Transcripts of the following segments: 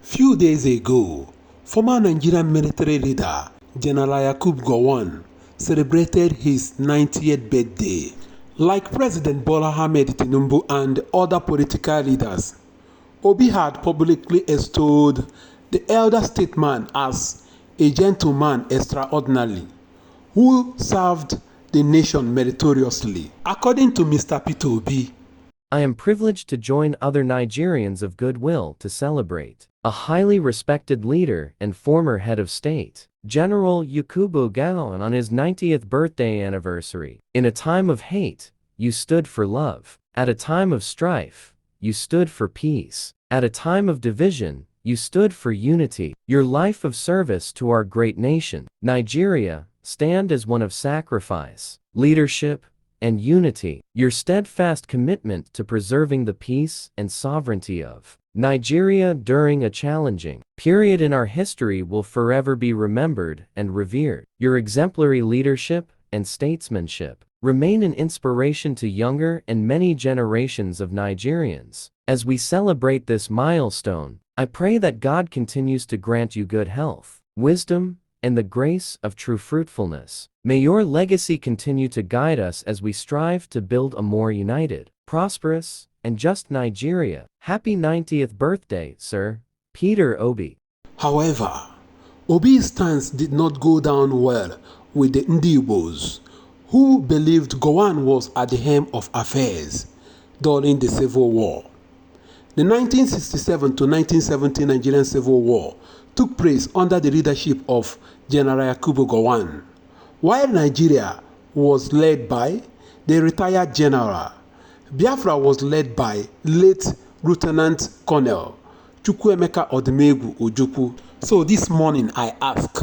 Few days ago, former Nigerian military leader General Yakubu Gowon celebrated his 90th birthday. Like President Bola Ahmed Tinubu and other political leaders, Obi had publicly extolled the elder statesman as a gentleman extraordinary who served the nation meritoriously. According to Mr. Peter Obi, I am privileged to join other Nigerians of goodwill to celebrate a highly respected leader and former head of state, General Yakubu Gowon, on his 90th birthday anniversary. In a time of hate, you stood for love. At a time of strife, you stood for peace. At a time of division, you stood for unity. Your life of service to our great nation, Nigeria, stand as one of sacrifice, leadership, and unity. Your steadfast commitment to preserving the peace and sovereignty of Nigeria during a challenging period in our history will forever be remembered and revered. Your exemplary leadership and statesmanship remain an inspiration to younger and many generations of Nigerians. As we celebrate this milestone, I pray that God continues to grant you good health, wisdom, and the grace of true fruitfulness. May your legacy continue to guide us as we strive to build a more united, prosperous, and just Nigeria. Happy 90th birthday, Sir Peter Obi. However, Obi's stance did not go down well with the Igbos, who believed Gowon was at the helm of affairs during the Civil War. The 1967 to 1970 Nigerian Civil War took place under the leadership of General Yakubu Gowon, while Nigeria was led by the retired general. Biafra was led by late Lieutenant Colonel Chukwuemeka Odumegwu Ojukwu. So this morning I ask,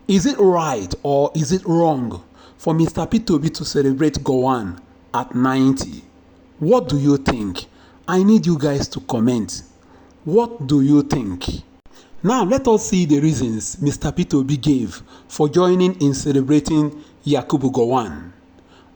is it right or is it wrong for Mr. Peter Obi to celebrate Gowon at 90? What do you think? I need you guys to comment. What do you think? Now let us see the reasons Mr. Peter Obi gave for joining in celebrating Yakubu Gowon.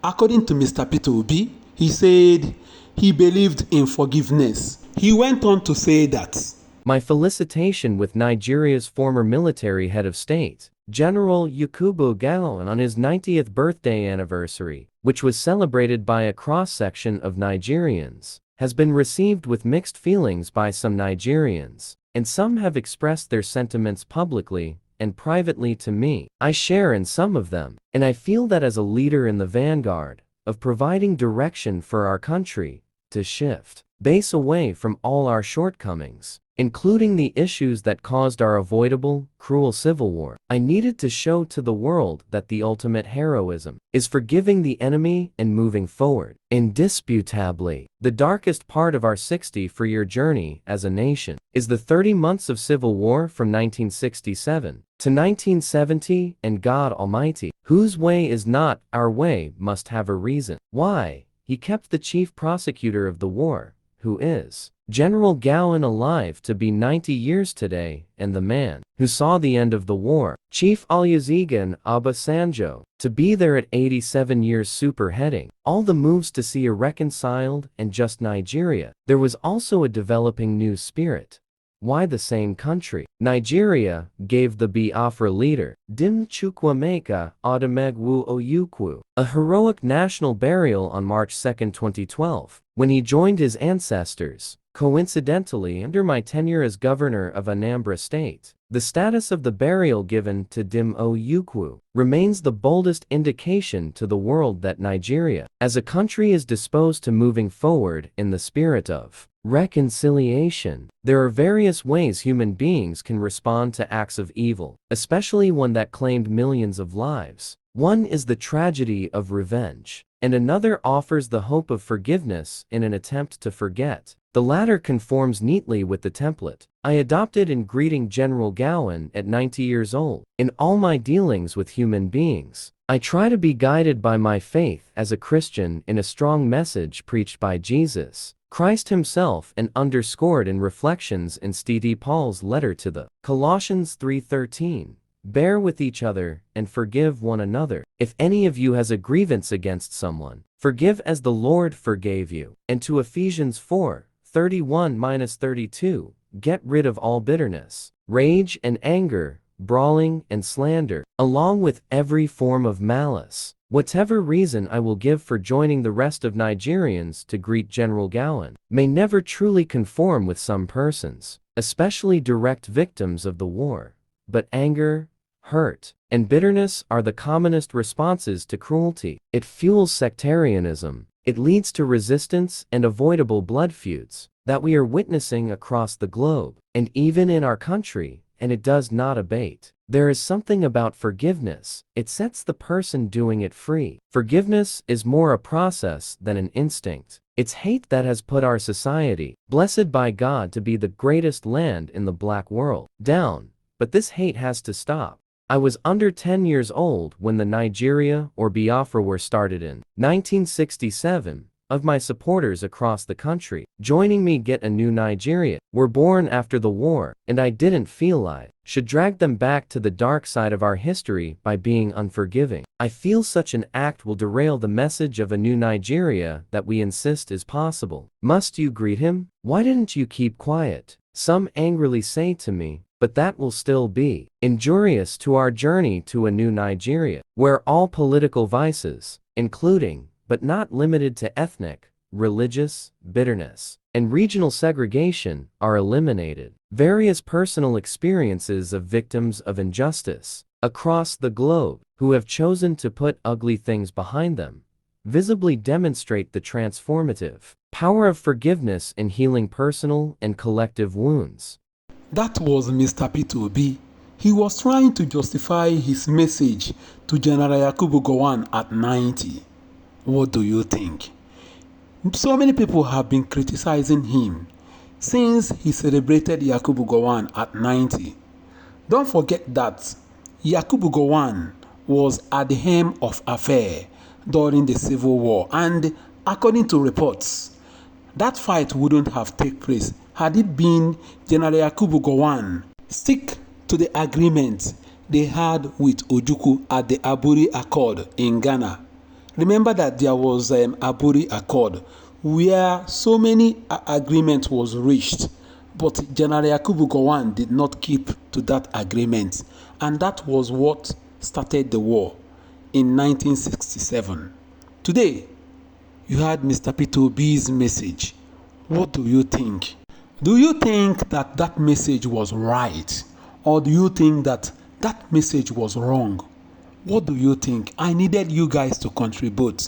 According to Mr. Peter Obi, he said he believed in forgiveness. He went on to say that, my felicitation with Nigeria's former military head of state, General Yakubu Gowon, on his 90th birthday anniversary, which was celebrated by a cross-section of Nigerians, has been received with mixed feelings by some Nigerians, and some have expressed their sentiments publicly and privately to me. I share in some of them, and I feel that as a leader in the vanguard of providing direction for our country, to shift base away from all our shortcomings, including the issues that caused our avoidable, cruel civil war. I needed to show to the world that the ultimate heroism is forgiving the enemy and moving forward. Indisputably, the darkest part of our 60-year journey as a nation is the 30 months of civil war from 1967 to 1970, and God Almighty, whose way is not our way, must have a reason why He kept the chief prosecutor of the war, who is General Gowon, alive to be 90 years today, and the man who saw the end of the war, Chief Olusegun Obasanjo, to be there at 87 years, superheading all the moves to see a reconciled and just Nigeria. There was also a developing new spirit. Why the same country, Nigeria, gave the Biafra leader, Dim Chukwuemeka Odumegwu Ojukwu, a heroic national burial on March 2, 2012, when he joined his ancestors, coincidentally under my tenure as governor of Anambra State. The status of the burial given to Dim Ojukwu remains the boldest indication to the world that Nigeria, as a country, is disposed to moving forward in the spirit of reconciliation. There are various ways human beings can respond to acts of evil, especially one that claimed millions of lives. One is the tragedy of revenge, and another offers the hope of forgiveness in an attempt to forget. The latter conforms neatly with the template I adopted in greeting General Gowon at 90 years old. In all my dealings with human beings, I try to be guided by my faith as a Christian in a strong message preached by Jesus Christ himself and underscored in reflections in St. Paul's letter to the Colossians 3:13. Bear with each other and forgive one another. If any of you has a grievance against someone, forgive as the Lord forgave you. And to Ephesians 4:31-32, get rid of all bitterness, rage and anger, brawling and slander, along with every form of malice. Whatever reason I will give for joining the rest of Nigerians to greet General Gowon may never truly conform with some persons, especially direct victims of the war. But anger, hurt, and bitterness are the commonest responses to cruelty. It fuels sectarianism. It leads to resistance and avoidable blood feuds that we are witnessing across the globe, and even in our country, and it does not abate. There is something about forgiveness. It sets the person doing it free. Forgiveness is more a process than an instinct. It's hate that has put our society, blessed by God to be the greatest land in the black world, down. But this hate has to stop. I was under 10 years old when the Nigeria or Biafra war started in 1967. Of my supporters across the country, joining me get a new Nigeria, were born after the war, and I didn't feel I should drag them back to the dark side of our history by being unforgiving. I feel such an act will derail the message of a new Nigeria that we insist is possible. Must you greet him? Why didn't you keep quiet? Some angrily say to me, but that will still be injurious to our journey to a new Nigeria, where all political vices, including but not limited to ethnic, religious, bitterness, and regional segregation, are eliminated. Various personal experiences of victims of injustice across the globe who have chosen to put ugly things behind them visibly demonstrate the transformative power of forgiveness in healing personal and collective wounds. That was Mr. P2B. He was trying to justify his message to General Yakubu Gowon at 90. What do you think? So many people have been criticizing him since he celebrated Yakubu Gowon at 90. Don't forget that Yakubu Gowon was at the helm of affairs during the Civil War, and according to reports, that fight wouldn't have taken place had it been General Yakubu Gowon stick to the agreement they had with Ojukwu at the Aburi Accord in Ghana. Remember that there was Aburi Accord where so many agreement was reached, but General Yakubu Gowon did not keep to that agreement, and that was what started the war in 1967. Today, you heard Mr. P2B's message. What do you think? Do you think that that message was right, or do you think that that message was wrong? What do you think? I needed you guys to contribute.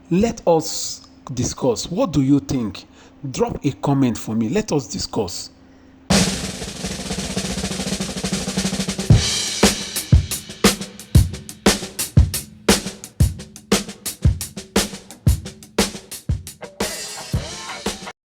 Let us discuss. What do you think? Drop a comment for me. Let us discuss.